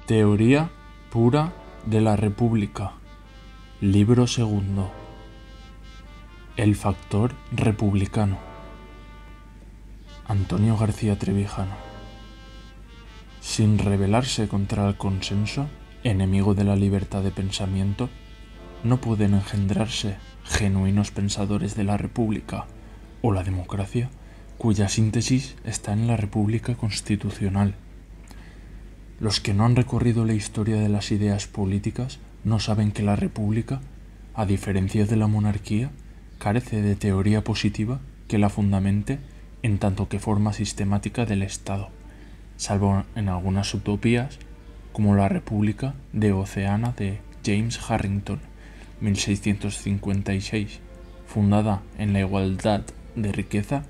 Teoría pura de la República. Libro segundo. El factor republicano. Antonio García Trevijano. Sin rebelarse contra el consenso, enemigo de la libertad de pensamiento, no pueden engendrarse genuinos pensadores de la República o la democracia, cuya síntesis está en la República Constitucional. Los que no han recorrido la historia de las ideas políticas no saben que la República, a diferencia de la monarquía, carece de teoría positiva que la fundamente en tanto que forma sistemática del Estado, salvo en algunas utopías, como la República de Oceana de James Harrington, 1656, fundada en la igualdad de riqueza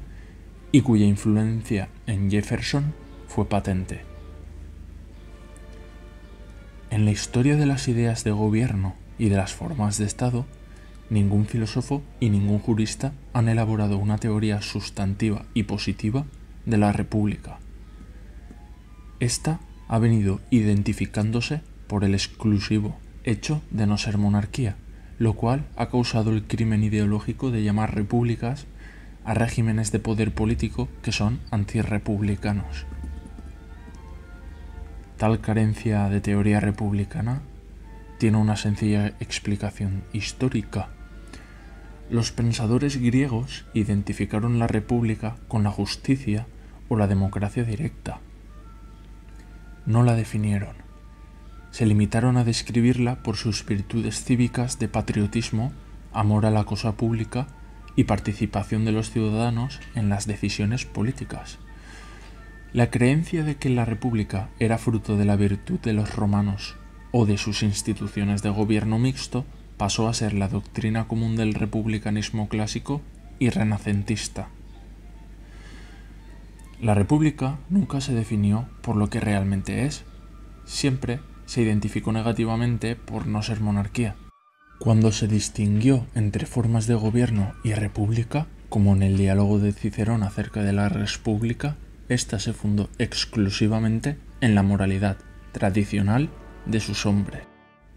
y cuya influencia en Jefferson fue patente. En la historia de las ideas de gobierno y de las formas de Estado, ningún filósofo y ningún jurista han elaborado una teoría sustantiva y positiva de la República. Esta ha venido identificándose por el exclusivo hecho de no ser monarquía, lo cual ha causado el crimen ideológico de llamar repúblicas a regímenes de poder político que son antirrepublicanos. Tal carencia de teoría republicana tiene una sencilla explicación histórica. Los pensadores griegos identificaron la república con la justicia o la democracia directa. No la definieron. Se limitaron a describirla por sus virtudes cívicas de patriotismo, amor a la cosa pública y participación de los ciudadanos en las decisiones políticas. La creencia de que la república era fruto de la virtud de los romanos o de sus instituciones de gobierno mixto pasó a ser la doctrina común del republicanismo clásico y renacentista. La república nunca se definió por lo que realmente es, siempre se identificó negativamente por no ser monarquía. Cuando se distinguió entre formas de gobierno y república, como en el diálogo de Cicerón acerca de la república, esta se fundó exclusivamente en la moralidad tradicional de sus hombres,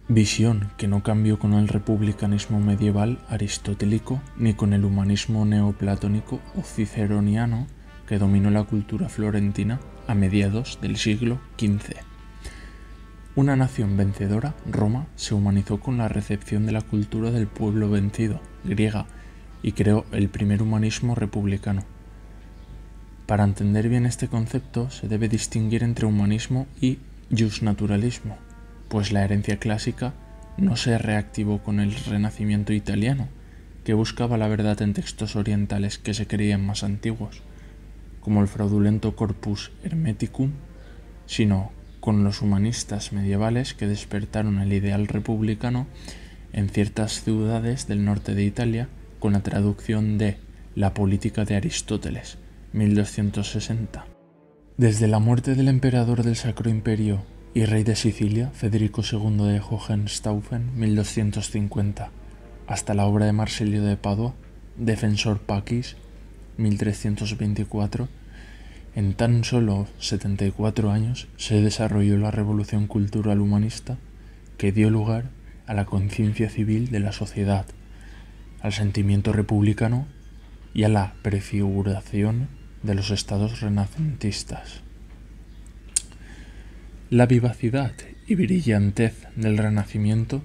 visión que no cambió con el republicanismo medieval aristotélico ni con el humanismo neoplatónico o ciceroniano que dominó la cultura florentina a mediados del siglo XV. Una nación vencedora, Roma, se humanizó con la recepción de la cultura del pueblo vencido, griega, y creó el primer humanismo republicano. Para entender bien este concepto se debe distinguir entre humanismo y justnaturalismo, pues la herencia clásica no se reactivó con el Renacimiento italiano, que buscaba la verdad en textos orientales que se creían más antiguos, como el fraudulento Corpus Hermeticum, sino con los humanistas medievales que despertaron el ideal republicano en ciertas ciudades del norte de Italia con la traducción de La política de Aristóteles, 1260. Desde la muerte del emperador del Sacro Imperio y rey de Sicilia, Federico II de Hohenstaufen, 1250, hasta la obra de Marsilio de Padua, Defensor Pacis, 1324, en tan solo 74 años se desarrolló la revolución cultural humanista que dio lugar a la conciencia civil de la sociedad, al sentimiento republicano y a la prefiguración de los estados renacentistas. La vivacidad y brillantez del Renacimiento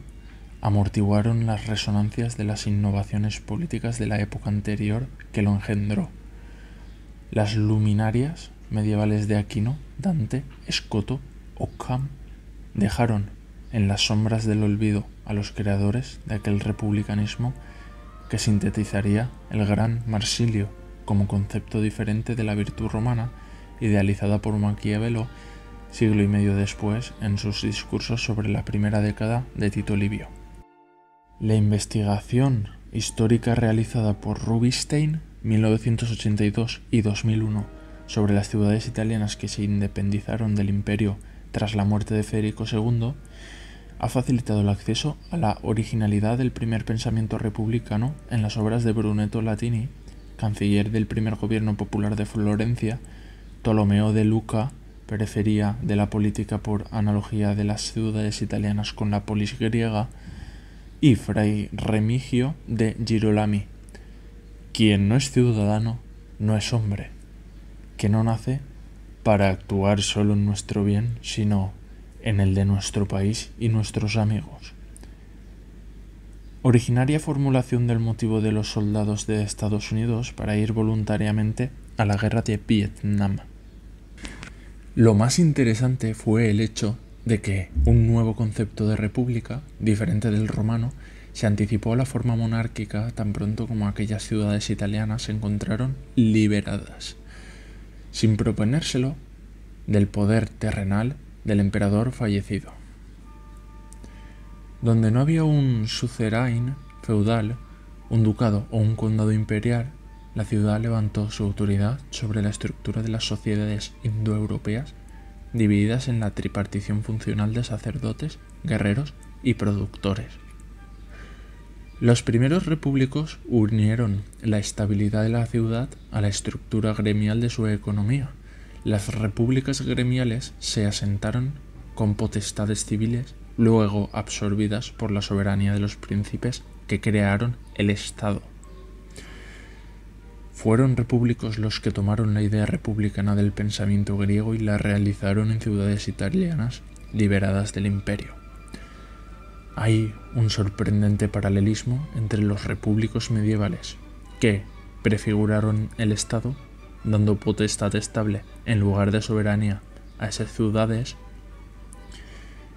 amortiguaron las resonancias de las innovaciones políticas de la época anterior que lo engendró. Las luminarias medievales de Aquino, Dante, Escoto, Ockham dejaron en las sombras del olvido a los creadores de aquel republicanismo que sintetizaría el gran Marsilio como concepto diferente de la virtud romana, idealizada por Maquiavelo siglo y medio después en sus discursos sobre la primera década de Tito Livio. La investigación histórica realizada por Rubinstein, 1982 y 2001, sobre las ciudades italianas que se independizaron del imperio tras la muerte de Federico II, ha facilitado el acceso a la originalidad del primer pensamiento republicano en las obras de Brunetto Latini, canciller del primer gobierno popular de Florencia, Tolomeo de Luca, periferia de la política por analogía de las ciudades italianas con la polis griega, y Fray Remigio de Girolami: quien no es ciudadano no es hombre, que no nace para actuar solo en nuestro bien, sino en el de nuestro país y nuestros amigos. Originaria formulación del motivo de los soldados de Estados Unidos para ir voluntariamente a la guerra de Vietnam. Lo más interesante fue el hecho de que un nuevo concepto de república, diferente del romano, se anticipó a la forma monárquica tan pronto como aquellas ciudades italianas se encontraron liberadas, sin proponérselo, del poder terrenal del emperador fallecido. Donde no había un suzerain feudal, un ducado o un condado imperial, la ciudad levantó su autoridad sobre la estructura de las sociedades indoeuropeas, divididas en la tripartición funcional de sacerdotes, guerreros y productores. Los primeros repúblicos unieron la estabilidad de la ciudad a la estructura gremial de su economía. Las repúblicas gremiales se asentaron con potestades civiles, luego absorbidas por la soberanía de los príncipes que crearon el Estado. Fueron repúblicos los que tomaron la idea republicana del pensamiento griego y la realizaron en ciudades italianas liberadas del imperio. Hay un sorprendente paralelismo entre los repúblicos medievales, que prefiguraron el Estado, dando potestad estable en lugar de soberanía a esas ciudades,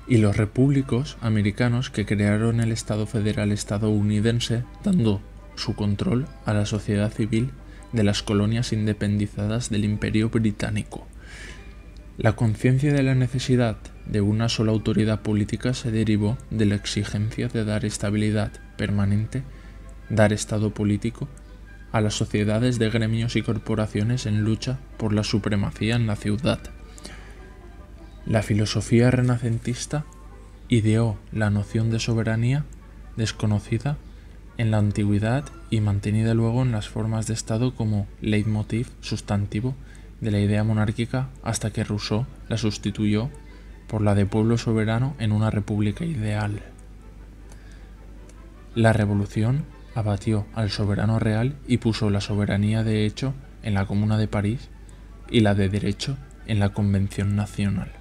y los repúblicos americanos que crearon el Estado federal estadounidense, dando su control a la sociedad civil de las colonias independizadas del Imperio Británico. La conciencia de la necesidad de una sola autoridad política se derivó de la exigencia de dar estabilidad permanente, dar estado político a las sociedades de gremios y corporaciones en lucha por la supremacía en la ciudad. La filosofía renacentista ideó la noción de soberanía desconocida en la antigüedad y mantenida luego en las formas de Estado como leitmotiv sustantivo de la idea monárquica, hasta que Rousseau la sustituyó por la de pueblo soberano en una república ideal. La revolución abatió al soberano real y puso la soberanía de hecho en la Comuna de París y la de derecho en la Convención Nacional.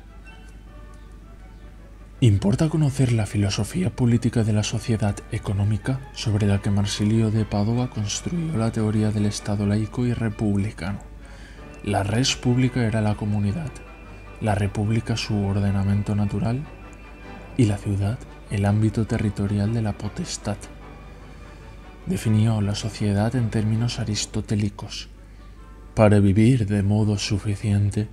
Importa conocer la filosofía política de la sociedad económica sobre la que Marsilio de Padua construyó la teoría del Estado laico y republicano. La res publica era la comunidad, la república su ordenamento natural y la ciudad el ámbito territorial de la potestad. Definió la sociedad en términos aristotélicos. Para vivir de modo suficiente,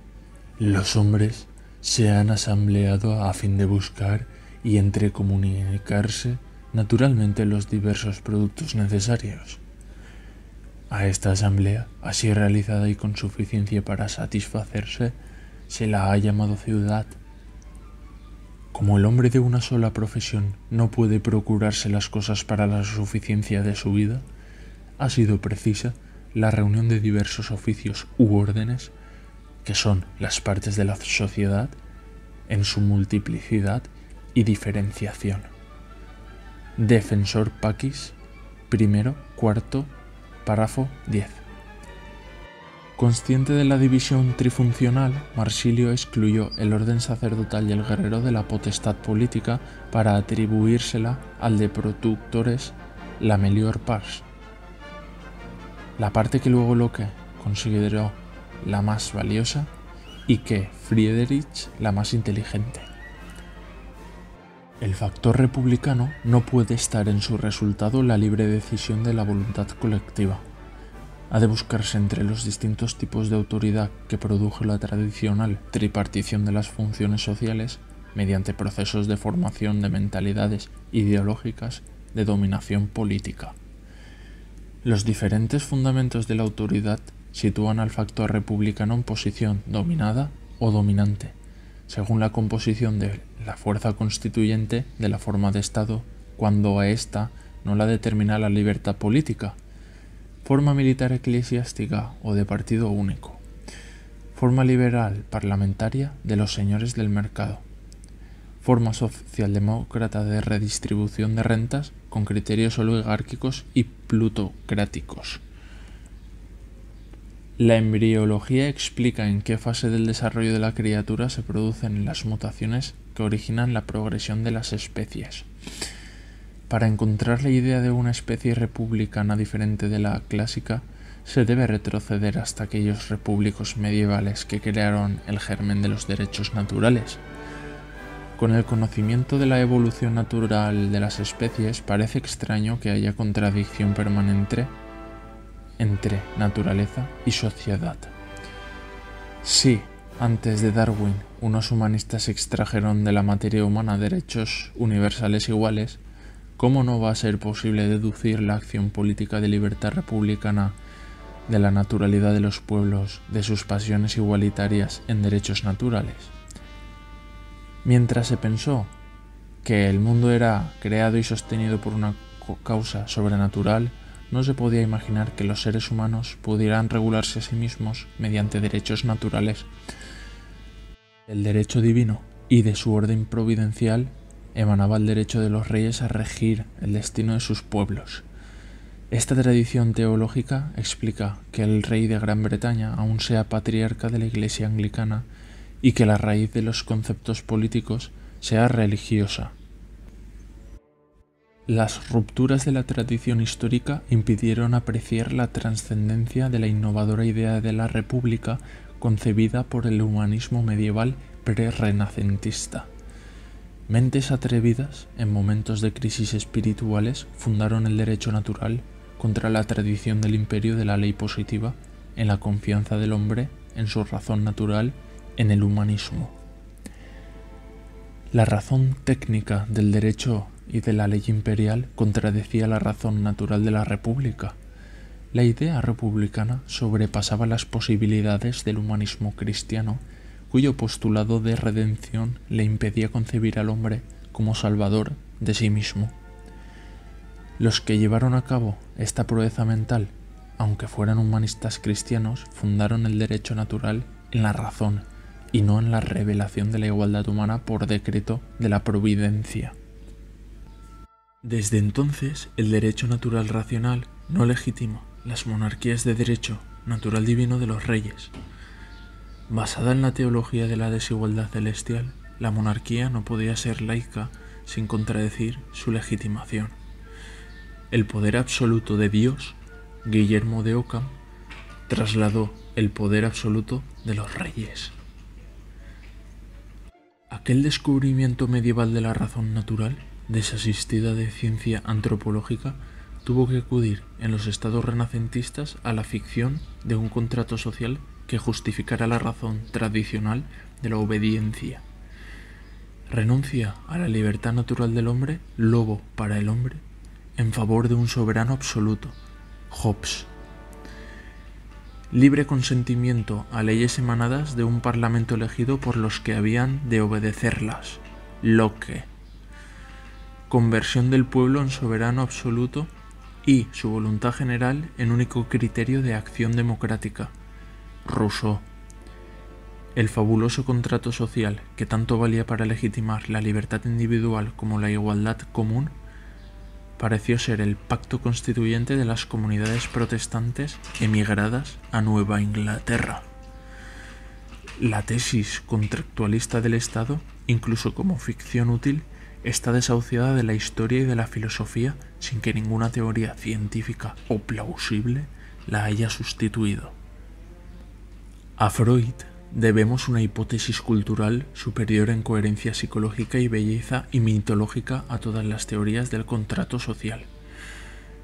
los hombres se han asambleado a fin de buscar y entrecomunicarse naturalmente los diversos productos necesarios. A esta asamblea, así realizada y con suficiencia para satisfacerse, se la ha llamado ciudad. Como el hombre de una sola profesión no puede procurarse las cosas para la suficiencia de su vida, ha sido precisa la reunión de diversos oficios u órdenes, que son las partes de la sociedad, en su multiplicidad y diferenciación. Defensor Pacis, primero, cuarto, párrafo 10. Consciente de la división trifuncional, Marsilio excluyó el orden sacerdotal y el guerrero de la potestad política para atribuírsela al de productores, la melior pars, la parte que luego Locke consideró la más valiosa y que Friedrich la más inteligente. El factor republicano no puede estar en su resultado la libre decisión de la voluntad colectiva. Ha de buscarse entre los distintos tipos de autoridad que produjo la tradicional tripartición de las funciones sociales mediante procesos de formación de mentalidades ideológicas de dominación política. Los diferentes fundamentos de la autoridad sitúan al factor republicano en posición dominada o dominante, según la composición de la fuerza constituyente de la forma de Estado, cuando a ésta no la determina la libertad política, forma militar eclesiástica o de partido único. forma liberal parlamentaria de los señores del mercado, forma socialdemócrata de redistribución de rentas con criterios oligárquicos y plutocráticos. La embriología explica en qué fase del desarrollo de la criatura se producen las mutaciones que originan la progresión de las especies. Para encontrar la idea de una especie republicana diferente de la clásica, se debe retroceder hasta aquellos repúblicos medievales que crearon el germen de los derechos naturales. Con el conocimiento de la evolución natural de las especies, parece extraño que haya contradicción permanente entre naturaleza y sociedad. Si, antes de Darwin, unos humanistas extrajeron de la materia humana derechos universales iguales, ¿cómo no va a ser posible deducir la acción política de libertad republicana de la naturalidad de los pueblos, de sus pasiones igualitarias en derechos naturales? Mientras se pensó que el mundo era creado y sostenido por una causa sobrenatural, no se podía imaginar que los seres humanos pudieran regularse a sí mismos mediante derechos naturales. Del derecho divino y de su orden providencial emanaba el derecho de los reyes a regir el destino de sus pueblos. Esta tradición teológica explica que el rey de Gran Bretaña aún sea patriarca de la Iglesia anglicana y que la raíz de los conceptos políticos sea religiosa. Las rupturas de la tradición histórica impidieron apreciar la trascendencia de la innovadora idea de la república concebida por el humanismo medieval pre-renacentista. Mentes atrevidas, en momentos de crisis espirituales, fundaron el derecho natural contra la tradición del imperio de la ley positiva, en la confianza del hombre en su razón natural, en el humanismo. La razón técnica del derecho y de la ley imperial contradecía la razón natural de la república. La idea republicana sobrepasaba las posibilidades del humanismo cristiano, cuyo postulado de redención le impedía concebir al hombre como salvador de sí mismo. Los que llevaron a cabo esta proeza mental, aunque fueran humanistas cristianos, fundaron el derecho natural en la razón y no en la revelación de la igualdad humana por decreto de la providencia. Desde entonces, el derecho natural racional no legitima las monarquías de derecho natural divino de los reyes. Basada en la teología de la desigualdad celestial, la monarquía no podía ser laica sin contradecir su legitimación. El poder absoluto de Dios, Guillermo de Ockham, trasladó el poder absoluto de los reyes. Aquel descubrimiento medieval de la razón natural, desasistida de ciencia antropológica, tuvo que acudir en los estados renacentistas a la ficción de un contrato social que justificara la razón tradicional de la obediencia. Renuncia a la libertad natural del hombre, lobo para el hombre, en favor de un soberano absoluto, Hobbes. Libre consentimiento a leyes emanadas de un parlamento elegido por los que habían de obedecerlas, Locke. Conversión del pueblo en soberano absoluto y su voluntad general en único criterio de acción democrática, Rousseau. El fabuloso contrato social, que tanto valía para legitimar la libertad individual como la igualdad común, pareció ser el pacto constituyente de las comunidades protestantes emigradas a Nueva Inglaterra. La tesis contractualista del Estado, incluso como ficción útil, está desahuciada de la historia y de la filosofía sin que ninguna teoría científica o plausible la haya sustituido. A Freud debemos una hipótesis cultural superior en coherencia psicológica y belleza y mitológica a todas las teorías del contrato social.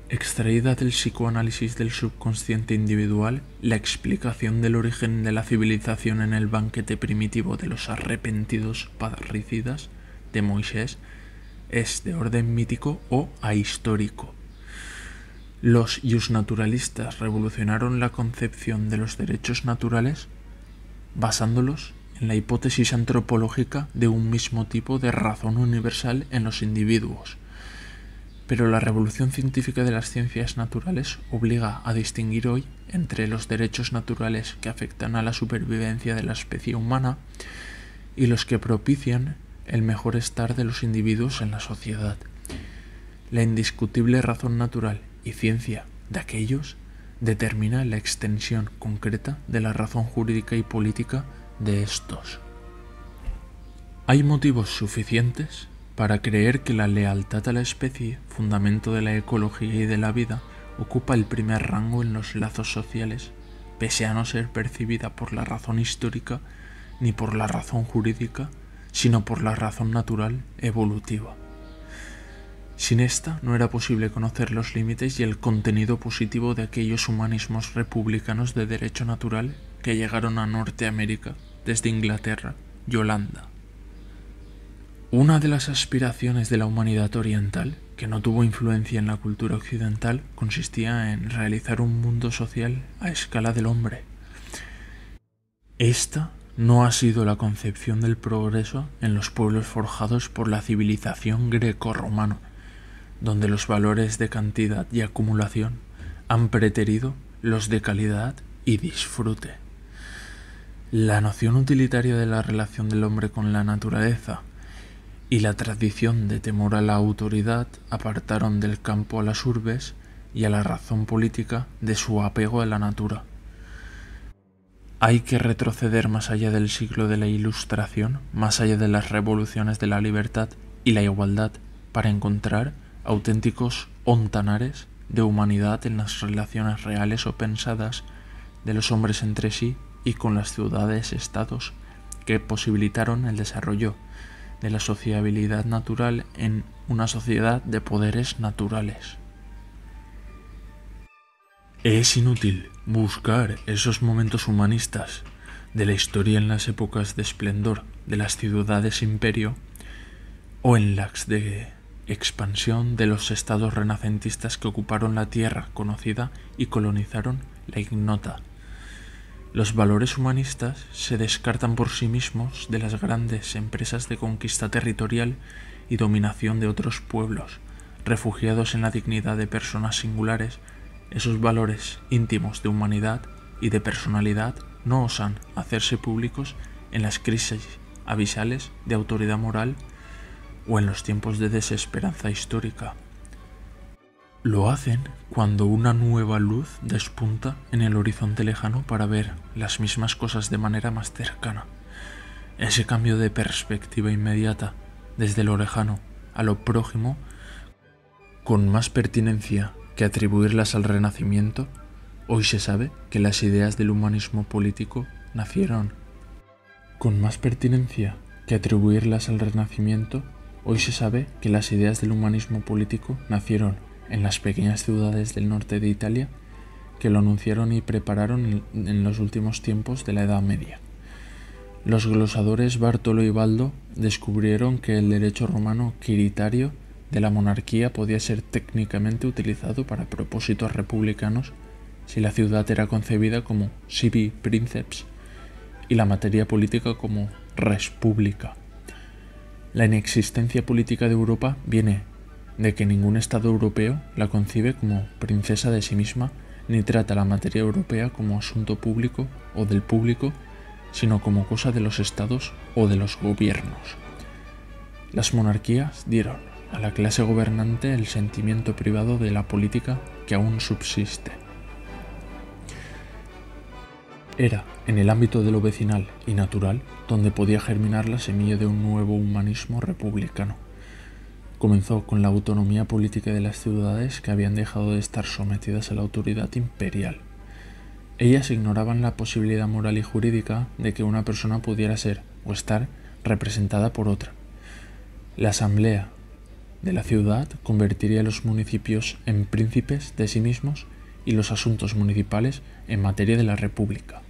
Extraída del psicoanálisis del subconsciente individual, la explicación del origen de la civilización en el banquete primitivo de los arrepentidos parricidas de Moisés es de orden mítico o ahistórico. Los justnaturalistas revolucionaron la concepción de los derechos naturales basándolos en la hipótesis antropológica de un mismo tipo de razón universal en los individuos. Pero la revolución científica de las ciencias naturales obliga a distinguir hoy entre los derechos naturales que afectan a la supervivencia de la especie humana y los que propician el mejor estar de los individuos en la sociedad. La indiscutible razón natural y ciencia de aquellos determina la extensión concreta de la razón jurídica y política de estos. Hay motivos suficientes para creer que la lealtad a la especie, fundamento de la ecología y de la vida, ocupa el primer rango en los lazos sociales, pese a no ser percibida por la razón histórica ni por la razón jurídica, sino por la razón natural evolutiva. Sin esta no era posible conocer los límites y el contenido positivo de aquellos humanismos republicanos de derecho natural que llegaron a Norteamérica desde Inglaterra y Holanda. Una de las aspiraciones de la humanidad oriental, que no tuvo influencia en la cultura occidental, consistía en realizar un mundo social a escala del hombre. Esta no ha sido la concepción del progreso en los pueblos forjados por la civilización greco-romana, donde los valores de cantidad y acumulación han preterido los de calidad y disfrute. La noción utilitaria de la relación del hombre con la naturaleza y la tradición de temor a la autoridad apartaron del campo a las urbes y a la razón política de su apego a la natura. Hay que retroceder más allá del siglo de la Ilustración, más allá de las revoluciones de la libertad y la igualdad, para encontrar auténticos ontanares de humanidad en las relaciones reales o pensadas de los hombres entre sí y con las ciudades-estados que posibilitaron el desarrollo de la sociabilidad natural en una sociedad de poderes naturales. Es inútil buscar esos momentos humanistas de la historia en las épocas de esplendor de las ciudades-imperio o en las de expansión de los estados renacentistas que ocuparon la tierra conocida y colonizaron la ignota. Los valores humanistas se descartan por sí mismos de las grandes empresas de conquista territorial y dominación de otros pueblos, refugiados en la dignidad de personas singulares. Esos valores íntimos de humanidad y de personalidad no osan hacerse públicos en las crisis abisales de autoridad moral o en los tiempos de desesperanza histórica. Lo hacen cuando una nueva luz despunta en el horizonte lejano para ver las mismas cosas de manera más cercana. Ese cambio de perspectiva inmediata, desde lo lejano a lo próximo, con más pertinencia que atribuirlas al Renacimiento, hoy se sabe que las ideas del humanismo político nacieron. Con más pertinencia que atribuirlas al Renacimiento, hoy se sabe que las ideas del humanismo político nacieron en las pequeñas ciudades del norte de Italia que lo anunciaron y prepararon en los últimos tiempos de la Edad Media. Los glosadores Bartolo y Baldo descubrieron que el derecho romano quiritario de la monarquía podía ser técnicamente utilizado para propósitos republicanos si la ciudad era concebida como civi princeps y la materia política como res publica. La inexistencia política de Europa viene de que ningún Estado europeo la concibe como princesa de sí misma ni trata la materia europea como asunto público o del público, sino como cosa de los estados o de los gobiernos. Las monarquías dieron a la clase gobernante el sentimiento privado de la política que aún subsiste. Era en el ámbito de lo vecinal y natural donde podía germinar la semilla de un nuevo humanismo republicano. Comenzó con la autonomía política de las ciudades que habían dejado de estar sometidas a la autoridad imperial. Ellas ignoraban la posibilidad moral y jurídica de que una persona pudiera ser o estar representada por otra. La asamblea de la ciudad convertiría a los municipios en príncipes de sí mismos y los asuntos municipales en materia de la república.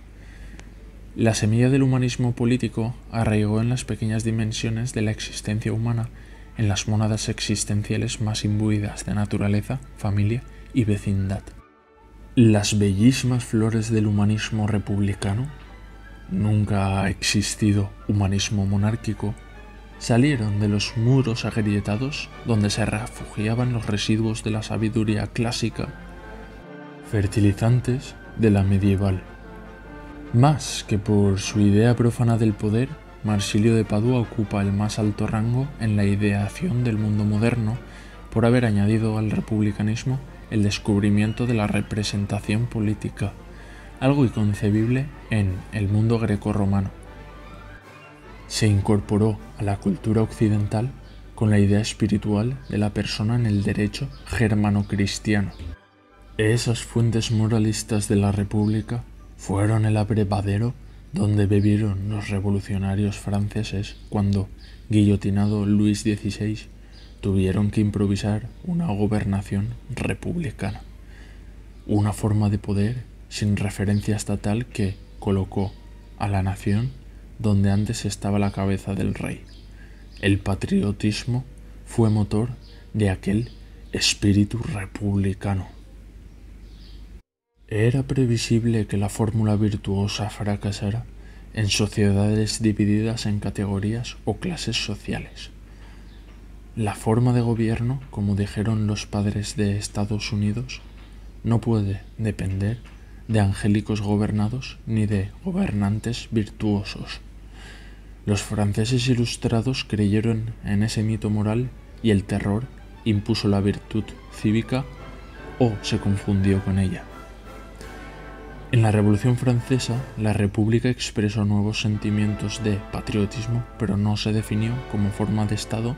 La semilla del humanismo político arraigó en las pequeñas dimensiones de la existencia humana, en las mónadas existenciales más imbuidas de naturaleza, familia y vecindad. Las bellísimas flores del humanismo republicano, nunca ha existido humanismo monárquico, salieron de los muros agrietados donde se refugiaban los residuos de la sabiduría clásica, fertilizantes de la medieval. Más que por su idea profana del poder, Marsilio de Padua ocupa el más alto rango en la ideación del mundo moderno por haber añadido al republicanismo el descubrimiento de la representación política, algo inconcebible en el mundo grecorromano. Se incorporó a la cultura occidental con la idea espiritual de la persona en el derecho germano-cristiano. Esas fuentes moralistas de la República fueron el abrevadero donde bebieron los revolucionarios franceses cuando, guillotinado Luis XVI, tuvieron que improvisar una gobernación republicana, una forma de poder sin referencia estatal que colocó a la nación donde antes estaba la cabeza del rey. El patriotismo fue motor de aquel espíritu republicano. Era previsible que la fórmula virtuosa fracasara en sociedades divididas en categorías o clases sociales. La forma de gobierno, como dijeron los padres de Estados Unidos, no puede depender de angélicos gobernados ni de gobernantes virtuosos. Los franceses ilustrados creyeron en ese mito moral y el terror impuso la virtud cívica o se confundió con ella. En la Revolución Francesa, la República expresó nuevos sentimientos de patriotismo, pero no se definió como forma de Estado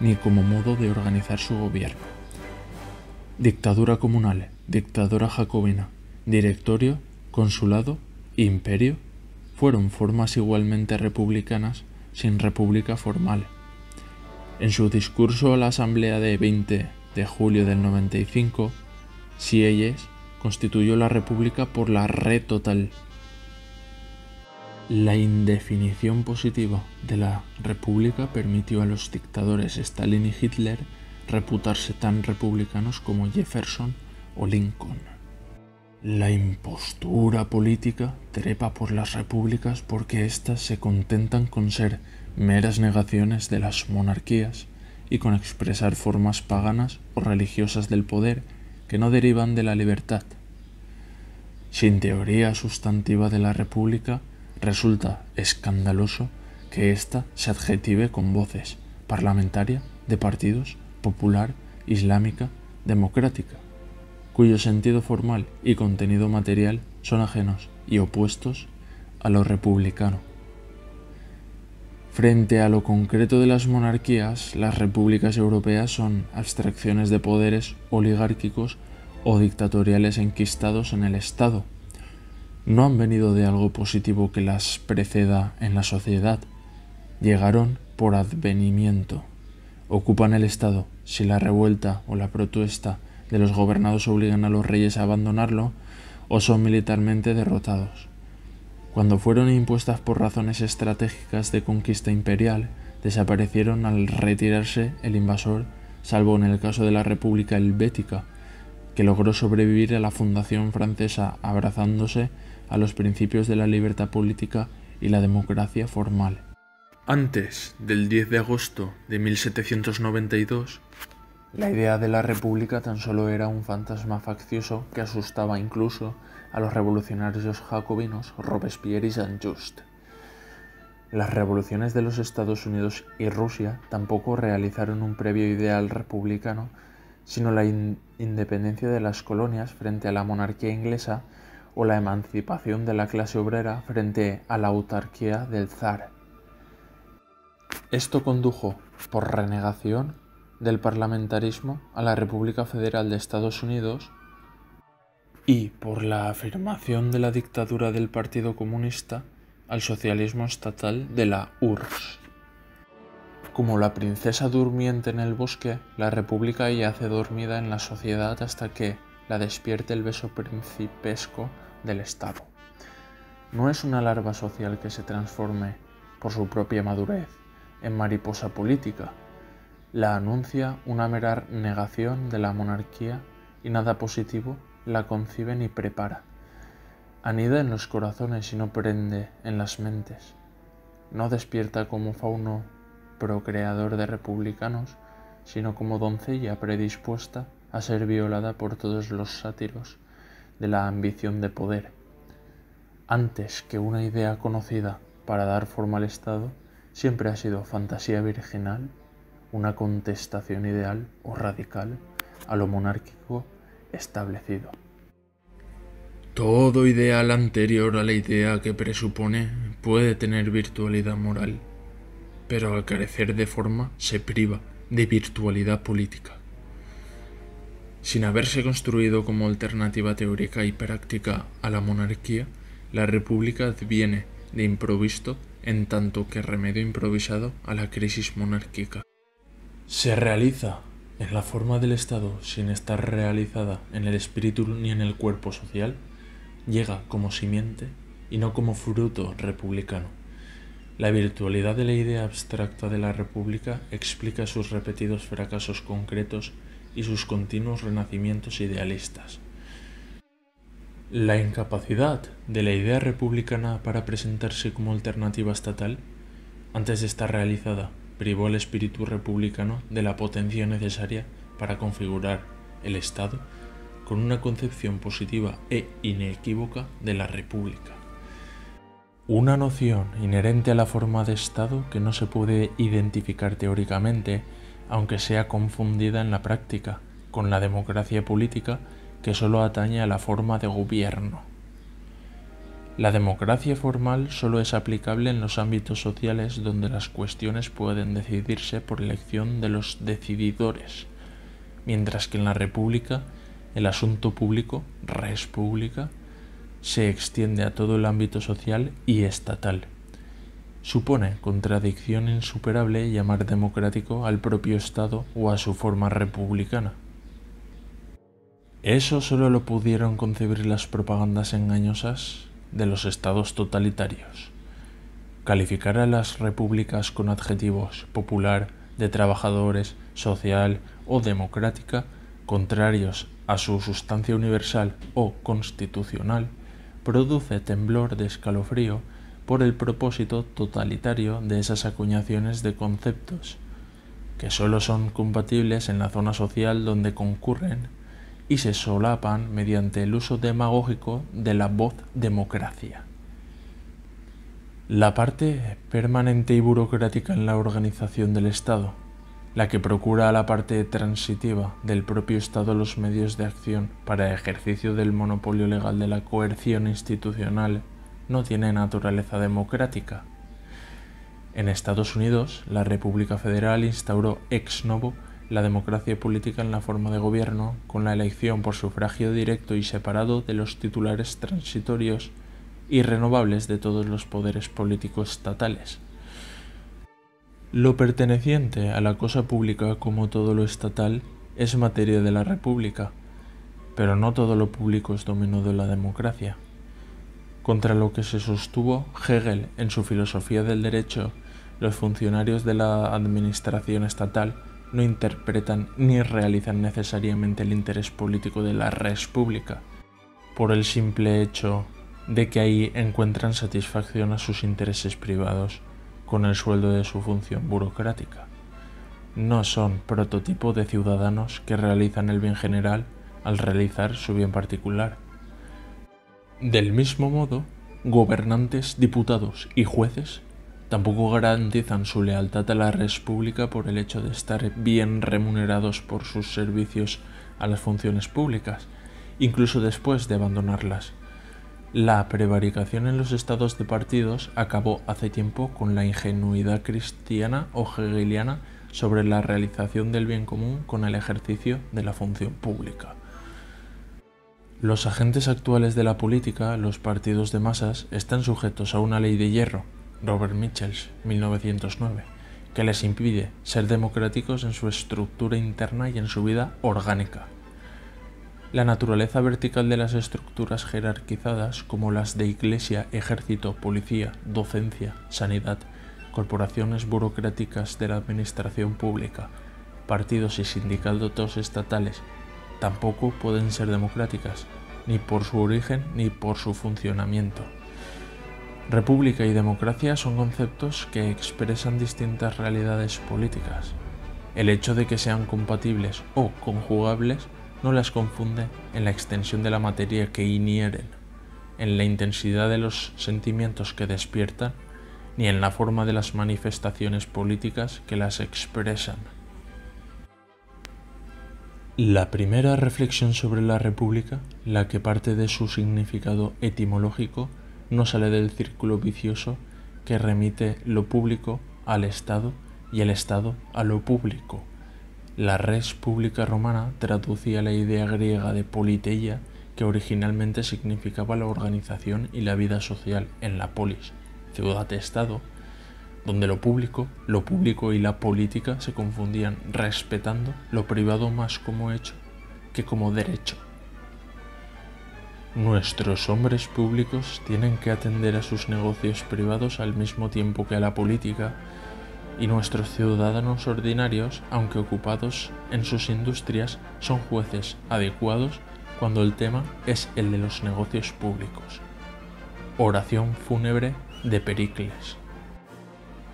ni como modo de organizar su gobierno. Dictadura comunal, dictadura jacobina, directorio, consulado, imperio, fueron formas igualmente republicanas sin república formal. En su discurso a la Asamblea de 20 de julio del 95, Sieyès constituyó la República por la re total. La indefinición positiva de la República permitió a los dictadores Stalin y Hitler reputarse tan republicanos como Jefferson o Lincoln. La impostura política trepa por las repúblicas porque éstas se contentan con ser meras negaciones de las monarquías y con expresar formas paganas o religiosas del poder que no derivan de la libertad. Sin teoría sustantiva de la república, resulta escandaloso que ésta se adjetive con voces parlamentaria, de partidos, popular, islámica, democrática, cuyo sentido formal y contenido material son ajenos y opuestos a lo republicano. Frente a lo concreto de las monarquías, las repúblicas europeas son abstracciones de poderes oligárquicos o dictatoriales enquistados en el Estado. No han venido de algo positivo que las preceda en la sociedad, llegaron por advenimiento. Ocupan el Estado si la revuelta o la protesta de los gobernados obligan a los reyes a abandonarlo o son militarmente derrotados. Cuando fueron impuestas por razones estratégicas de conquista imperial, desaparecieron al retirarse el invasor, salvo en el caso de la República Helvética, que logró sobrevivir a la fundación francesa abrazándose a los principios de la libertad política y la democracia formal. Antes del 10 de agosto de 1792, la idea de la república tan solo era un fantasma faccioso que asustaba incluso a los revolucionarios jacobinos Robespierre y Saint-Just. Las revoluciones de los Estados Unidos y Rusia tampoco realizaron un previo ideal republicano, sino la independencia de las colonias frente a la monarquía inglesa o la emancipación de la clase obrera frente a la autarquía del zar. Esto condujo, por renegación del parlamentarismo, a la República Federal de Estados Unidos y, por la afirmación de la dictadura del Partido Comunista, al socialismo estatal de la URSS. Como la princesa durmiente en el bosque, la república yace dormida en la sociedad hasta que la despierte el beso principesco del Estado. No es una larva social que se transforme, por su propia madurez, en mariposa política. La anuncia una mera negación de la monarquía y nada positivo la concibe ni prepara. Anida en los corazones y no prende en las mentes. No despierta como fauno procreador de republicanos, sino como doncella predispuesta a ser violada por todos los sátiros de la ambición de poder. Antes que una idea conocida para dar forma al Estado, siempre ha sido fantasía virginal, una contestación ideal o radical a lo monárquico establecido. Todo ideal anterior a la idea que presupone puede tener virtualidad moral, pero al carecer de forma se priva de virtualidad política. Sin haberse construido como alternativa teórica y práctica a la monarquía, la república adviene de improviso en tanto que remedio improvisado a la crisis monárquica. Se realiza en la forma del Estado sin estar realizada en el espíritu ni en el cuerpo social, llega como simiente y no como fruto republicano. La virtualidad de la idea abstracta de la república explica sus repetidos fracasos concretos y sus continuos renacimientos idealistas. La incapacidad de la idea republicana para presentarse como alternativa estatal, antes de estar realizada, privó al espíritu republicano de la potencia necesaria para configurar el Estado con una concepción positiva e inequívoca de la república. Una noción inherente a la forma de Estado que no se puede identificar teóricamente, aunque sea confundida en la práctica, con la democracia política que solo atañe a la forma de gobierno. La democracia formal solo es aplicable en los ámbitos sociales donde las cuestiones pueden decidirse por elección de los decididores, mientras que en la república el asunto público, res publica, se extiende a todo el ámbito social y estatal. Supone contradicción insuperable llamar democrático al propio Estado o a su forma republicana. Eso solo lo pudieron concebir las propagandas engañosas de los estados totalitarios. Calificar a las repúblicas con adjetivos popular, de trabajadores, social o democrática, contrarios a su sustancia universal o constitucional, produce temblor de escalofrío por el propósito totalitario de esas acuñaciones de conceptos, que solo son compatibles en la zona social donde concurren y se solapan mediante el uso demagógico de la voz democracia. La parte permanente y burocrática en la organización del Estado, la que procura a la parte transitiva del propio Estado los medios de acción para ejercicio del monopolio legal de la coerción institucional, no tiene naturaleza democrática. En Estados Unidos, la República Federal instauró ex novo la democracia política en la forma de gobierno, con la elección por sufragio directo y separado de los titulares transitorios y renovables de todos los poderes políticos estatales. Lo perteneciente a la cosa pública, como todo lo estatal, es materia de la República, pero no todo lo público es dominio de la democracia. Contra lo que se sostuvo Hegel en su filosofía del derecho, los funcionarios de la administración estatal no interpretan ni realizan necesariamente el interés político de la res pública, por el simple hecho de que ahí encuentran satisfacción a sus intereses privados con el sueldo de su función burocrática. No son prototipo de ciudadanos que realizan el bien general al realizar su bien particular. Del mismo modo, gobernantes, diputados y jueces tampoco garantizan su lealtad a la res pública por el hecho de estar bien remunerados por sus servicios a las funciones públicas, incluso después de abandonarlas. La prevaricación en los estados de partidos acabó hace tiempo con la ingenuidad cristiana o hegeliana sobre la realización del bien común con el ejercicio de la función pública. Los agentes actuales de la política, los partidos de masas, están sujetos a una ley de hierro, Robert Michels, 1909, que les impide ser democráticos en su estructura interna y en su vida orgánica. La naturaleza vertical de las estructuras jerarquizadas, como las de iglesia, ejército, policía, docencia, sanidad, corporaciones burocráticas de la administración pública, partidos y sindicatos estatales, tampoco pueden ser democráticas, ni por su origen ni por su funcionamiento. República y democracia son conceptos que expresan distintas realidades políticas. El hecho de que sean compatibles o conjugables no las confunde en la extensión de la materia que inhieren, en la intensidad de los sentimientos que despiertan, ni en la forma de las manifestaciones políticas que las expresan. La primera reflexión sobre la República, la que parte de su significado etimológico, no sale del círculo vicioso que remite lo público al Estado y el Estado a lo público. La res publica romana traducía la idea griega de politeia, que originalmente significaba la organización y la vida social en la polis, ciudad-estado, donde lo público y la política se confundían, respetando lo privado más como hecho que como derecho. Nuestros hombres públicos tienen que atender a sus negocios privados al mismo tiempo que a la política, y nuestros ciudadanos ordinarios, aunque ocupados en sus industrias, son jueces adecuados cuando el tema es el de los negocios públicos. Oración fúnebre de Pericles.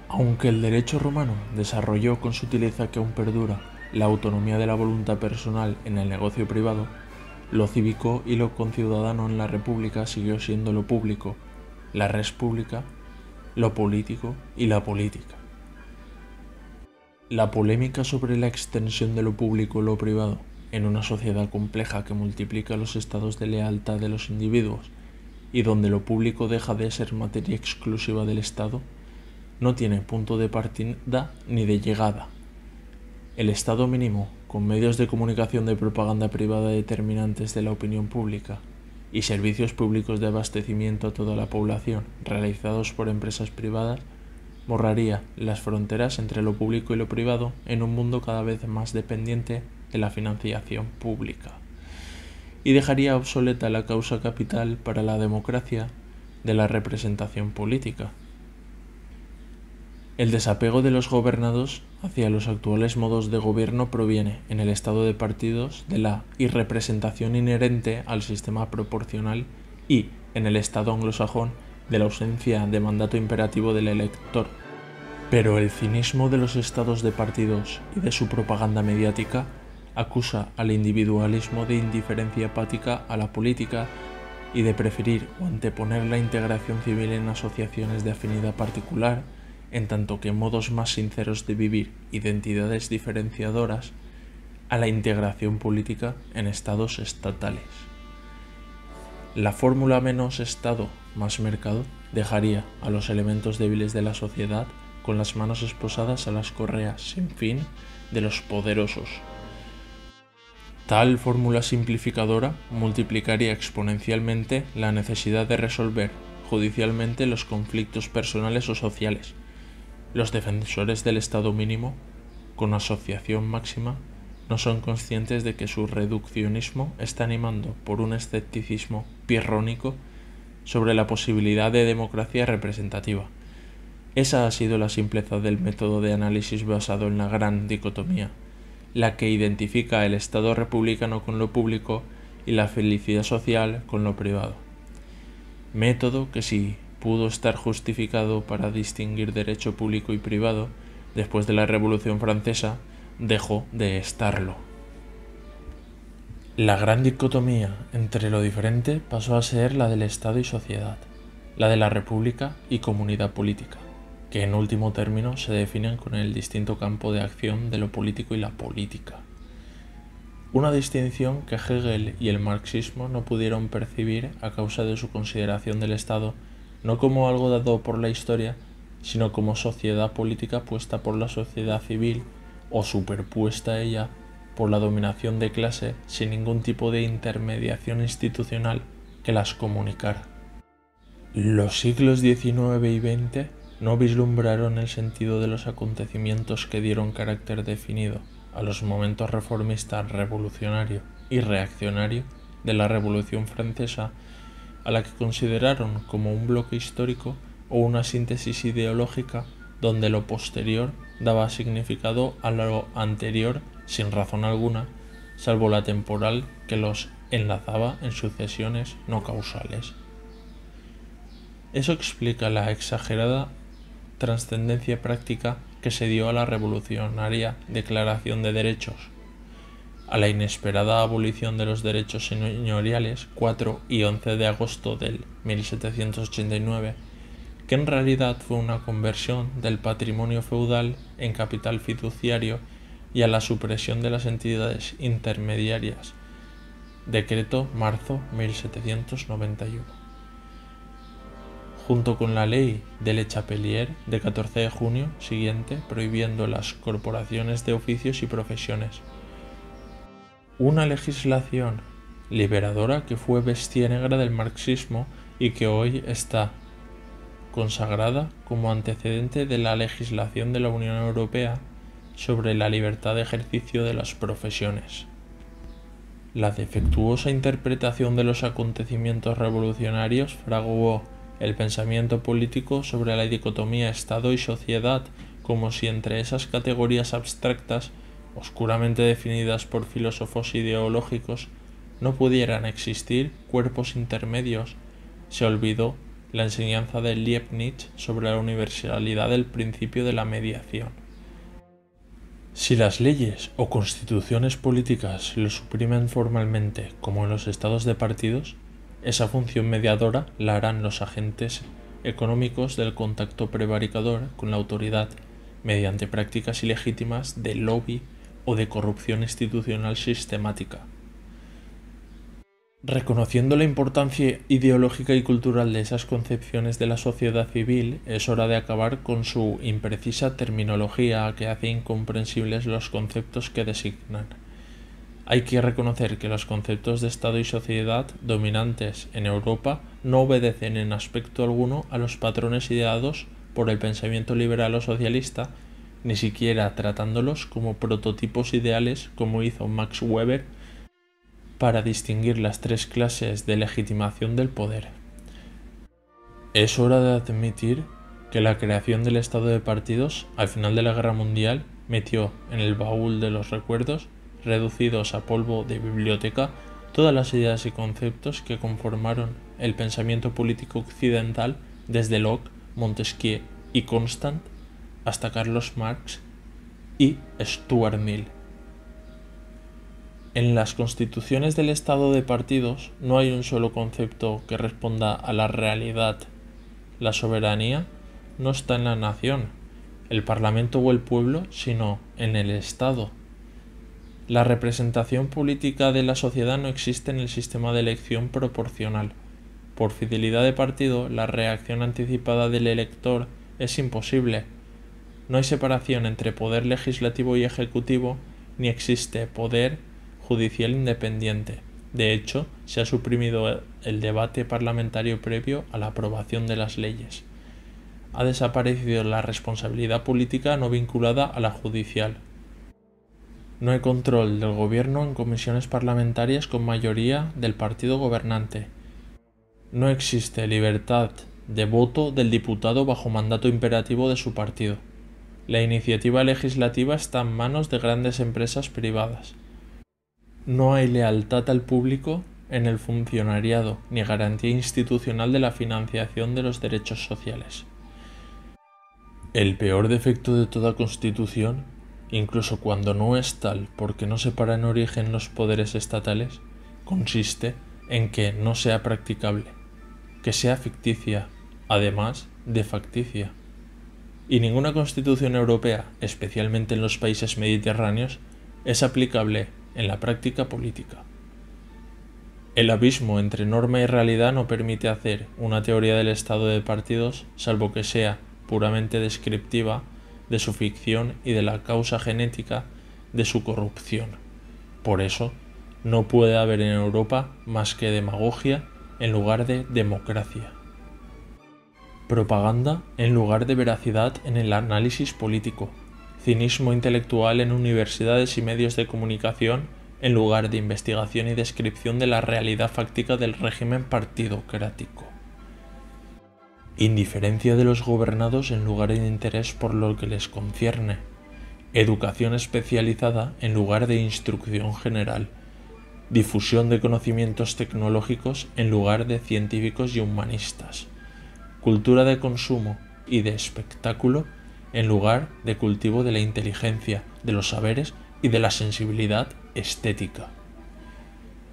Aunque el derecho romano desarrolló con sutileza que aún perdura la autonomía de la voluntad personal en el negocio privado, lo cívico y lo conciudadano en la República siguió siendo lo público, la res pública, lo político y la política. La polémica sobre la extensión de lo público o lo privado en una sociedad compleja que multiplica los estados de lealtad de los individuos y donde lo público deja de ser materia exclusiva del Estado, no tiene punto de partida ni de llegada. El Estado mínimo, con medios de comunicación de propaganda privada determinantes de la opinión pública y servicios públicos de abastecimiento a toda la población realizados por empresas privadas, borraría las fronteras entre lo público y lo privado en un mundo cada vez más dependiente de la financiación pública, y dejaría obsoleta la causa capital para la democracia de la representación política. El desapego de los gobernados hacia los actuales modos de gobierno proviene, en el estado de partidos, de la irrepresentación inherente al sistema proporcional y, en el estado anglosajón, de la ausencia de mandato imperativo del elector. Pero el cinismo de los estados de partidos y de su propaganda mediática acusa al individualismo de indiferencia apática a la política y de preferir o anteponer la integración civil en asociaciones de afinidad particular, en tanto que modos más sinceros de vivir identidades diferenciadoras, a la integración política en estados estatales. La fórmula menos Estado más mercado dejaría a los elementos débiles de la sociedad con las manos esposadas a las correas sin fin de los poderosos. Tal fórmula simplificadora multiplicaría exponencialmente la necesidad de resolver judicialmente los conflictos personales o sociales. Los defensores del Estado mínimo, con asociación máxima, no son conscientes de que su reduccionismo está animando por un escepticismo pirrónico sobre la posibilidad de democracia representativa. Esa ha sido la simpleza del método de análisis basado en la gran dicotomía, la que identifica el Estado republicano con lo público y la felicidad social con lo privado. Método que sí pudo estar justificado para distinguir derecho público y privado, después de la Revolución Francesa, dejó de estarlo. La gran dicotomía entre lo diferente pasó a ser la del Estado y sociedad, la de la República y comunidad política, que en último término se definen con el distinto campo de acción de lo político y la política. Una distinción que Hegel y el marxismo no pudieron percibir a causa de su consideración del Estado no como algo dado por la historia, sino como sociedad política puesta por la sociedad civil o superpuesta a ella por la dominación de clase sin ningún tipo de intermediación institucional que las comunicara. Los siglos XIX y XX no vislumbraron el sentido de los acontecimientos que dieron carácter definido a los momentos reformista, revolucionario y reaccionario de la Revolución Francesa, a la que consideraron como un bloque histórico o una síntesis ideológica donde lo posterior daba significado a lo anterior sin razón alguna, salvo la temporal que los enlazaba en sucesiones no causales. Eso explica la exagerada trascendencia práctica que se dio a la revolucionaria Declaración de Derechos, a la inesperada abolición de los derechos señoriales 4 y 11 de agosto del 1789, que en realidad fue una conversión del patrimonio feudal en capital fiduciario, y a la supresión de las entidades intermediarias. Decreto marzo 1791. Junto con la ley de Le Chapelier de 14 de junio siguiente, prohibiendo las corporaciones de oficios y profesiones. Una legislación liberadora que fue bestia negra del marxismo y que hoy está consagrada como antecedente de la legislación de la Unión Europea sobre la libertad de ejercicio de las profesiones. La defectuosa interpretación de los acontecimientos revolucionarios fraguó el pensamiento político sobre la dicotomía Estado y sociedad, como si entre esas categorías abstractas, oscuramente definidas por filósofos ideológicos, no pudieran existir cuerpos intermedios. Se olvidó la enseñanza de Leibniz sobre la universalidad del principio de la mediación. Si las leyes o constituciones políticas lo suprimen formalmente, como en los estados de partidos, esa función mediadora la harán los agentes económicos del contacto prevaricador con la autoridad, mediante prácticas ilegítimas de lobby o de corrupción institucional sistemática. Reconociendo la importancia ideológica y cultural de esas concepciones de la sociedad civil, es hora de acabar con su imprecisa terminología que hace incomprensibles los conceptos que designan. Hay que reconocer que los conceptos de Estado y sociedad dominantes en Europa no obedecen en aspecto alguno a los patrones ideados por el pensamiento liberal o socialista, ni siquiera tratándolos como prototipos ideales como hizo Max Weber para distinguir las tres clases de legitimación del poder. Es hora de admitir que la creación del Estado de partidos al final de la Guerra Mundial metió en el baúl de los recuerdos, reducidos a polvo de biblioteca, todas las ideas y conceptos que conformaron el pensamiento político occidental desde Locke, Montesquieu y Constant hasta Carlos Marx y Stuart Mill. En las constituciones del Estado de partidos no hay un solo concepto que responda a la realidad. La soberanía no está en la nación, el parlamento o el pueblo, sino en el Estado. La representación política de la sociedad no existe en el sistema de elección proporcional. Por fidelidad de partido, la reacción anticipada del elector es imposible. No hay separación entre poder legislativo y ejecutivo, ni existe poder judicial independiente. De hecho, se ha suprimido el debate parlamentario previo a la aprobación de las leyes. Ha desaparecido la responsabilidad política no vinculada a la judicial. No hay control del gobierno en comisiones parlamentarias con mayoría del partido gobernante. No existe libertad de voto del diputado bajo mandato imperativo de su partido. La iniciativa legislativa está en manos de grandes empresas privadas. No hay lealtad al público en el funcionariado ni garantía institucional de la financiación de los derechos sociales. El peor defecto de toda constitución, incluso cuando no es tal porque no separa en origen los poderes estatales, consiste en que no sea practicable, que sea ficticia, además de facticia. Y ninguna constitución europea, especialmente en los países mediterráneos, es aplicable en la práctica política. El abismo entre norma y realidad no permite hacer una teoría del estado de partidos, salvo que sea puramente descriptiva de su ficción y de la causa genética de su corrupción. Por eso, no puede haber en Europa más que demagogia en lugar de democracia. Propaganda en lugar de veracidad en el análisis político. Cinismo intelectual en universidades y medios de comunicación en lugar de investigación y descripción de la realidad fáctica del régimen partidocrático. Indiferencia de los gobernados en lugar de interés por lo que les concierne. Educación especializada en lugar de instrucción general. Difusión de conocimientos tecnológicos en lugar de científicos y humanistas. cultura de consumo y de espectáculo en lugar de cultivo de la inteligencia, de los saberes y de la sensibilidad estética.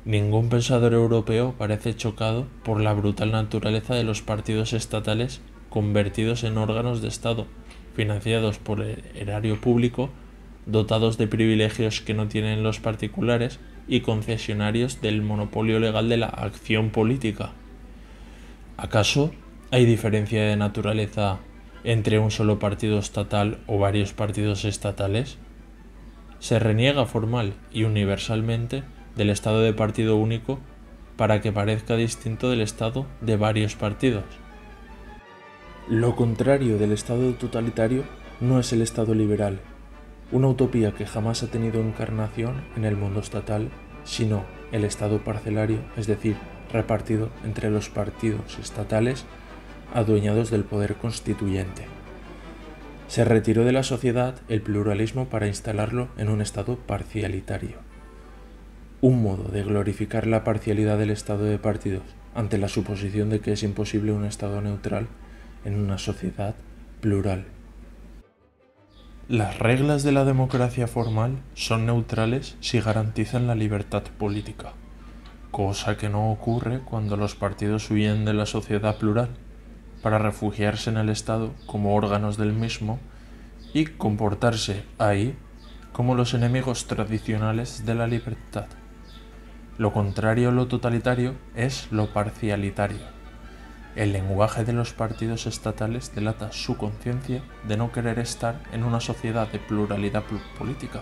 Ningún pensador europeo parece chocado por la brutal naturaleza de los partidos estatales convertidos en órganos de Estado, financiados por el erario público, dotados de privilegios que no tienen los particulares y concesionarios del monopolio legal de la acción política. ¿Acaso hay diferencia de naturaleza entre un solo partido estatal o varios partidos estatales? Se reniega formal y universalmente del estado de partido único para que parezca distinto del estado de varios partidos. Lo contrario del estado totalitario no es el estado liberal, una utopía que jamás ha tenido encarnación en el mundo estatal, sino el estado parcelario, es decir, repartido entre los partidos estatales adueñados del poder constituyente. Se retiró de la sociedad el pluralismo para instalarlo en un estado parcialitario. Un modo de glorificar la parcialidad del estado de partidos ante la suposición de que es imposible un estado neutral en una sociedad plural. Las reglas de la democracia formal son neutrales si garantizan la libertad política, cosa que no ocurre cuando los partidos huyen de la sociedad plural para refugiarse en el Estado como órganos del mismo y comportarse ahí como los enemigos tradicionales de la libertad. Lo contrario a lo totalitario es lo parcialitario. El lenguaje de los partidos estatales delata su conciencia de no querer estar en una sociedad de pluralidad política.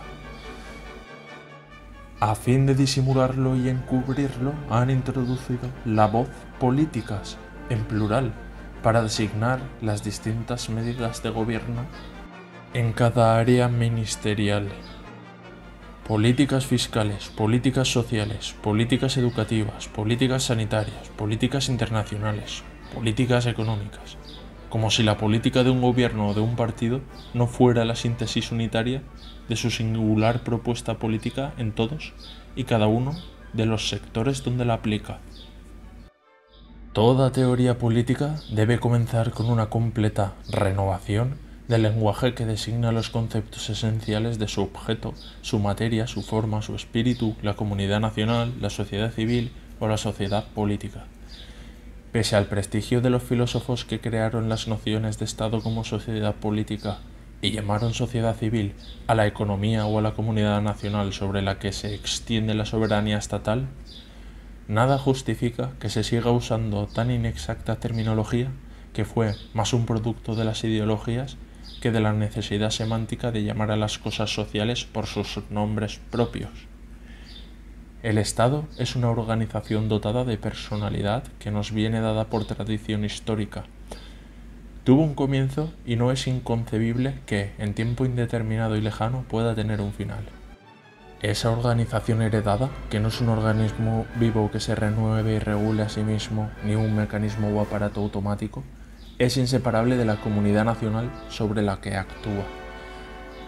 A fin de disimularlo y encubrirlo, han introducido la voz políticas, en plural, para designar las distintas medidas de gobierno en cada área ministerial. Políticas fiscales, políticas sociales, políticas educativas, políticas sanitarias, políticas internacionales, políticas económicas, como si la política de un gobierno o de un partido no fuera la síntesis unitaria de su singular propuesta política en todos y cada uno de los sectores donde la aplica. Toda teoría política debe comenzar con una completa renovación del lenguaje que designa los conceptos esenciales de su objeto, su materia, su forma, su espíritu, la comunidad nacional, la sociedad civil o la sociedad política. Pese al prestigio de los filósofos que crearon las nociones de Estado como sociedad política y llamaron sociedad civil a la economía o a la comunidad nacional sobre la que se extiende la soberanía estatal, nada justifica que se siga usando tan inexacta terminología que fue más un producto de las ideologías que de la necesidad semántica de llamar a las cosas sociales por sus nombres propios. El Estado es una organización dotada de personalidad que nos viene dada por tradición histórica. Tuvo un comienzo y no es inconcebible que, en tiempo indeterminado y lejano, pueda tener un final. Esa organización heredada, que no es un organismo vivo que se renueve y regule a sí mismo, ni un mecanismo o aparato automático, es inseparable de la comunidad nacional sobre la que actúa.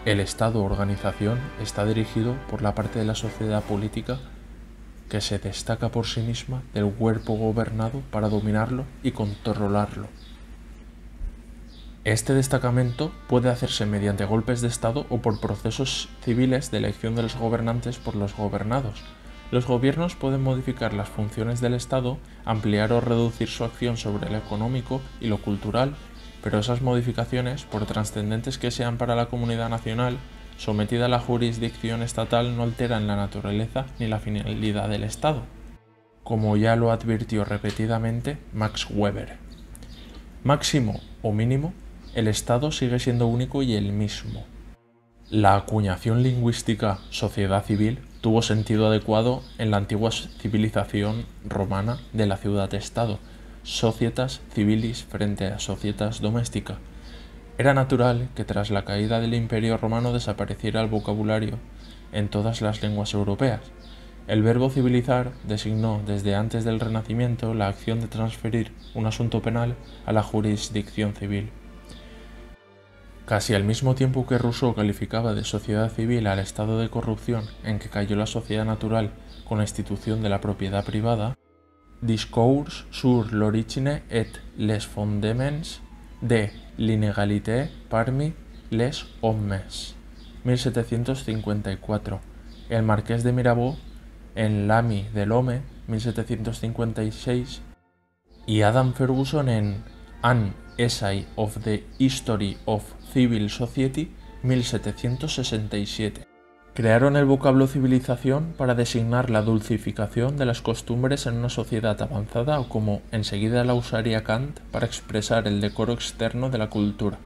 El Estado-organización está dirigido por la parte de la sociedad política que se destaca por sí misma del cuerpo gobernado para dominarlo y controlarlo. Este destacamento puede hacerse mediante golpes de Estado o por procesos civiles de elección de los gobernantes por los gobernados. Los gobiernos pueden modificar las funciones del Estado, ampliar o reducir su acción sobre lo económico y lo cultural, pero esas modificaciones, por trascendentes que sean para la comunidad nacional, sometida a la jurisdicción estatal, no alteran la naturaleza ni la finalidad del Estado, como ya lo advirtió repetidamente Max Weber. Máximo o mínimo, el Estado sigue siendo único y el mismo. La acuñación lingüística sociedad civil tuvo sentido adecuado en la antigua civilización romana de la ciudad-estado, societas civilis frente a societas doméstica. Era natural que tras la caída del Imperio Romano desapareciera el vocabulario en todas las lenguas europeas. El verbo civilizar designó desde antes del Renacimiento la acción de transferir un asunto penal a la jurisdicción civil. Casi al mismo tiempo que Rousseau calificaba de sociedad civil al estado de corrupción en que cayó la sociedad natural con la institución de la propiedad privada, Discours sur l'origine et les fondements de l'inégalité parmi les hommes, 1754. El Marqués de Mirabeau en L'Ami de l'Homme, 1756, y Adam Ferguson en An Essay of the History of Civil Society, 1767. Crearon el vocablo civilización para designar la dulcificación de las costumbres en una sociedad avanzada, o como enseguida la usaría Kant para expresar el decoro externo de la cultura.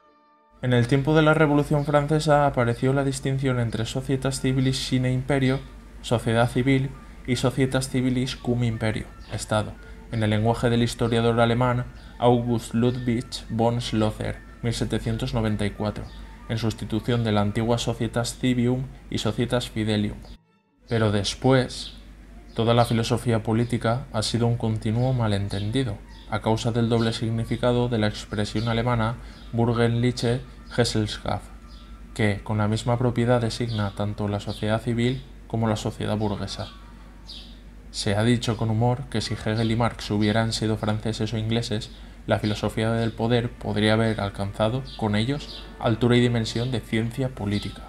En el tiempo de la Revolución Francesa apareció la distinción entre societas civilis sine imperio, sociedad civil, y societas civilis cum imperio, Estado, en el lenguaje del historiador alemán August Ludwig von Schlosser, 1794, en sustitución de la antigua Societas Civium y Societas Fidelium. Pero después, toda la filosofía política ha sido un continuo malentendido, a causa del doble significado de la expresión alemana Bürgerliche Gesellschaft, que con la misma propiedad designa tanto la sociedad civil como la sociedad burguesa. Se ha dicho con humor que si Hegel y Marx hubieran sido franceses o ingleses, la filosofía del poder podría haber alcanzado, con ellos, altura y dimensión de ciencia política.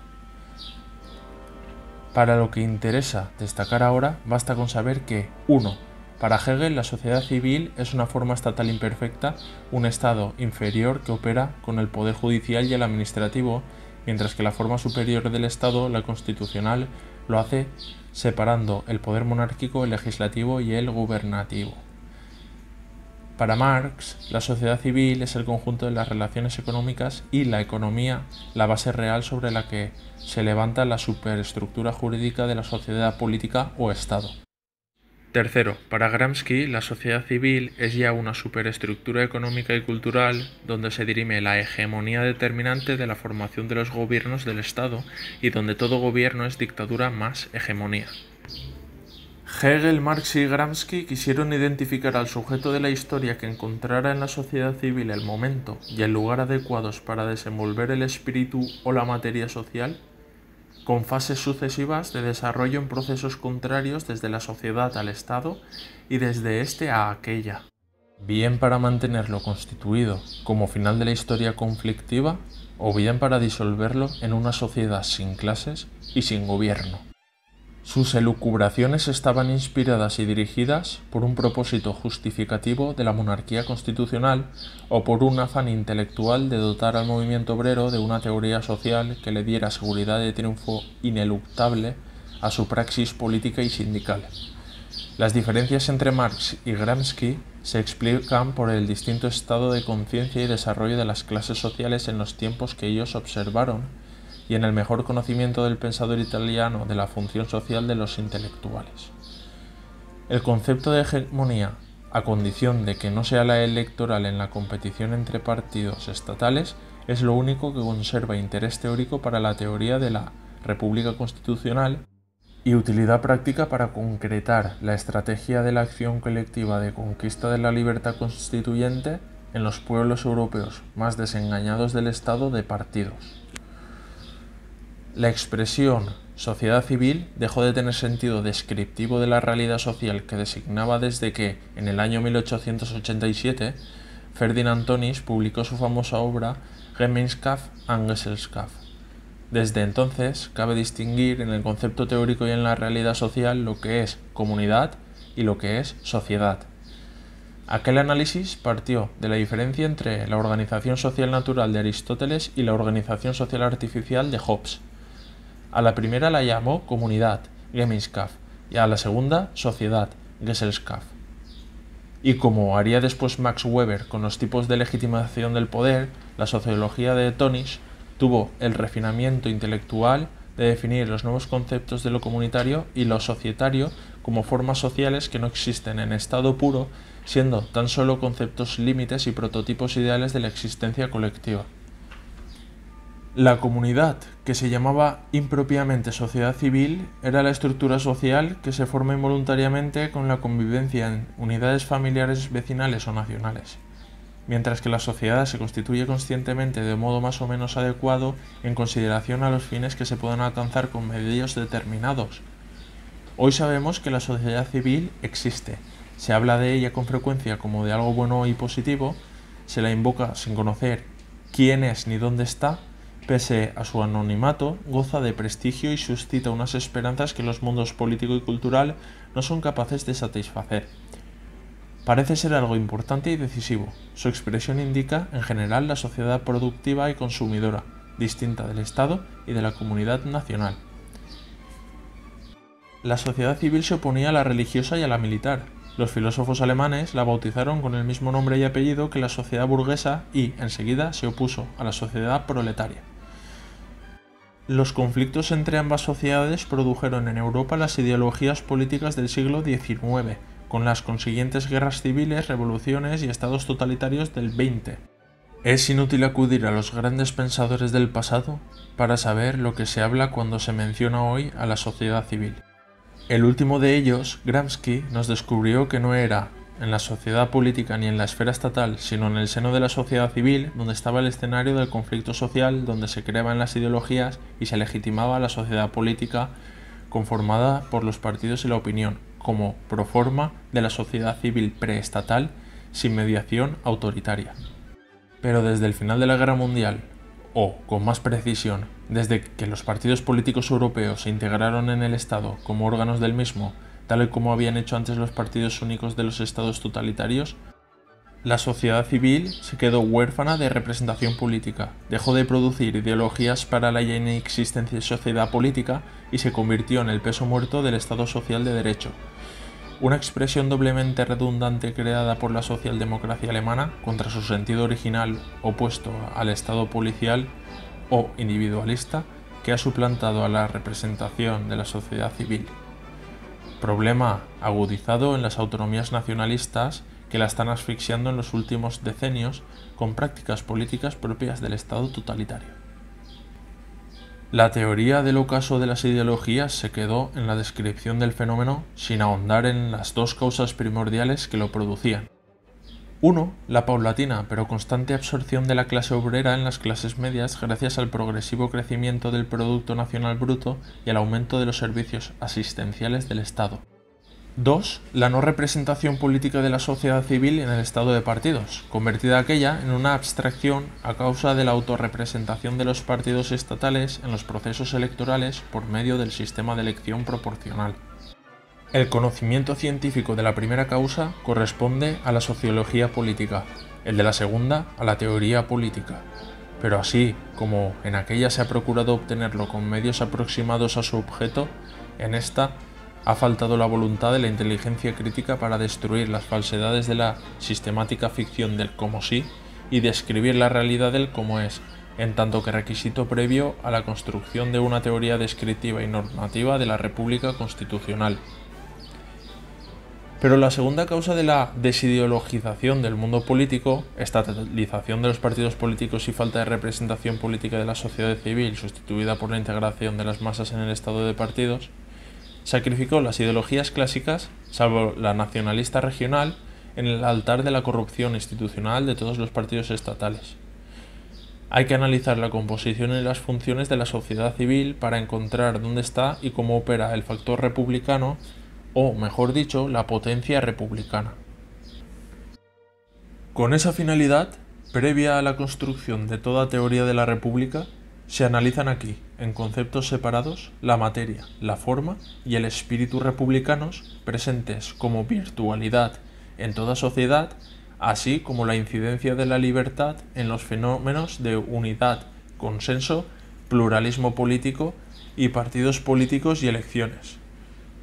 Para lo que interesa destacar ahora, basta con saber que 1. Para Hegel, la sociedad civil es una forma estatal imperfecta, un estado inferior que opera con el poder judicial y el administrativo, mientras que la forma superior del Estado, la constitucional, lo hace separando el poder monárquico, el legislativo y el gubernativo. Para Marx, la sociedad civil es el conjunto de las relaciones económicas y la economía, la base real sobre la que se levanta la superestructura jurídica de la sociedad política o Estado. Tercero, para Gramsci, la sociedad civil es ya una superestructura económica y cultural donde se dirime la hegemonía determinante de la formación de los gobiernos del Estado y donde todo gobierno es dictadura más hegemonía. Hegel, Marx y Gramsci quisieron identificar al sujeto de la historia que encontrara en la sociedad civil el momento y el lugar adecuados para desenvolver el espíritu o la materia social, con fases sucesivas de desarrollo en procesos contrarios desde la sociedad al Estado y desde éste a aquella, bien para mantenerlo constituido como final de la historia conflictiva o bien para disolverlo en una sociedad sin clases y sin gobierno. Sus elucubraciones estaban inspiradas y dirigidas por un propósito justificativo de la monarquía constitucional o por un afán intelectual de dotar al movimiento obrero de una teoría social que le diera seguridad de triunfo ineluctable a su praxis política y sindical. Las diferencias entre Marx y Gramsci se explican por el distinto estado de conciencia y desarrollo de las clases sociales en los tiempos que ellos observaron y en el mejor conocimiento del pensador italiano de la función social de los intelectuales. El concepto de hegemonía, a condición de que no sea la electoral en la competición entre partidos estatales, es lo único que conserva interés teórico para la teoría de la República Constitucional y utilidad práctica para concretar la estrategia de la acción colectiva de conquista de la libertad constituyente en los pueblos europeos más desengañados del estado de partidos. La expresión sociedad civil dejó de tener sentido descriptivo de la realidad social que designaba desde que, en el año 1887, Ferdinand Tönnies publicó su famosa obra Gemeinschaft und Gesellschaft. Desde entonces, cabe distinguir en el concepto teórico y en la realidad social lo que es comunidad y lo que es sociedad. Aquel análisis partió de la diferencia entre la organización social natural de Aristóteles y la organización social artificial de Hobbes. A la primera la llamó comunidad, Gemeinschaft, y a la segunda sociedad, Gesellschaft. Y como haría después Max Weber con los tipos de legitimación del poder, la sociología de Tönnies tuvo el refinamiento intelectual de definir los nuevos conceptos de lo comunitario y lo societario como formas sociales que no existen en estado puro, siendo tan solo conceptos límites y prototipos ideales de la existencia colectiva. La comunidad, que se llamaba impropiamente sociedad civil, era la estructura social que se forma involuntariamente con la convivencia en unidades familiares, vecinales o nacionales, mientras que la sociedad se constituye conscientemente de modo más o menos adecuado en consideración a los fines que se puedan alcanzar con medios determinados. Hoy sabemos que la sociedad civil existe, se habla de ella con frecuencia como de algo bueno y positivo, se la invoca sin conocer quién es ni dónde está, pese a su anonimato, goza de prestigio y suscita unas esperanzas que los mundos político y cultural no son capaces de satisfacer. Parece ser algo importante y decisivo. Su expresión indica, en general, la sociedad productiva y consumidora, distinta del Estado y de la comunidad nacional. La sociedad civil se oponía a la religiosa y a la militar. Los filósofos alemanes la bautizaron con el mismo nombre y apellido que la sociedad burguesa y, enseguida, se opuso a la sociedad proletaria. Los conflictos entre ambas sociedades produjeron en Europa las ideologías políticas del siglo XIX, con las consiguientes guerras civiles, revoluciones y estados totalitarios del XX. Es inútil acudir a los grandes pensadores del pasado para saber lo que se habla cuando se menciona hoy a la sociedad civil. El último de ellos, Gramsci, nos descubrió que no era en la sociedad política ni en la esfera estatal, sino en el seno de la sociedad civil, donde estaba el escenario del conflicto social, donde se creaban las ideologías y se legitimaba la sociedad política conformada por los partidos y la opinión, como proforma de la sociedad civil preestatal sin mediación autoritaria. Pero desde el final de la Guerra Mundial, o con más precisión, desde que los partidos políticos europeos se integraron en el Estado como órganos del mismo, tal y como habían hecho antes los partidos únicos de los estados totalitarios, la sociedad civil se quedó huérfana de representación política, dejó de producir ideologías para la ya inexistente sociedad política y se convirtió en el peso muerto del Estado social de derecho, una expresión doblemente redundante creada por la socialdemocracia alemana contra su sentido original opuesto al Estado policial o individualista que ha suplantado a la representación de la sociedad civil. Problema agudizado en las autonomías nacionalistas que la están asfixiando en los últimos decenios con prácticas políticas propias del Estado totalitario. La teoría del ocaso de las ideologías se quedó en la descripción del fenómeno sin ahondar en las dos causas primordiales que lo producían. Uno, la paulatina pero constante absorción de la clase obrera en las clases medias gracias al progresivo crecimiento del Producto Nacional Bruto y al aumento de los servicios asistenciales del Estado. 2. La no representación política de la sociedad civil en el estado de partidos, convertida aquella en una abstracción a causa de la autorrepresentación de los partidos estatales en los procesos electorales por medio del sistema de elección proporcional. El conocimiento científico de la primera causa corresponde a la sociología política, el de la segunda a la teoría política. Pero así como en aquella se ha procurado obtenerlo con medios aproximados a su objeto, en esta ha faltado la voluntad de la inteligencia crítica para destruir las falsedades de la sistemática ficción del como sí y describir la realidad del como es, en tanto que requisito previo a la construcción de una teoría descriptiva y normativa de la República Constitucional. Pero la segunda causa de la desideologización del mundo político, estatalización de los partidos políticos y falta de representación política de la sociedad civil sustituida por la integración de las masas en el estado de partidos, sacrificó las ideologías clásicas, salvo la nacionalista regional, en el altar de la corrupción institucional de todos los partidos estatales. Hay que analizar la composición y las funciones de la sociedad civil para encontrar dónde está y cómo opera el factor republicano, o, mejor dicho, la potencia republicana. Con esa finalidad, previa a la construcción de toda teoría de la República, se analizan aquí, en conceptos separados, la materia, la forma y el espíritu republicanos presentes como virtualidad en toda sociedad, así como la incidencia de la libertad en los fenómenos de unidad, consenso, pluralismo político y partidos políticos y elecciones,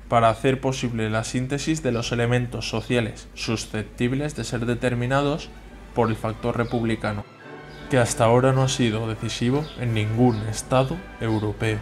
para hacer posible la síntesis de los elementos sociales susceptibles de ser determinados por el factor republicano, que hasta ahora no ha sido decisivo en ningún Estado europeo.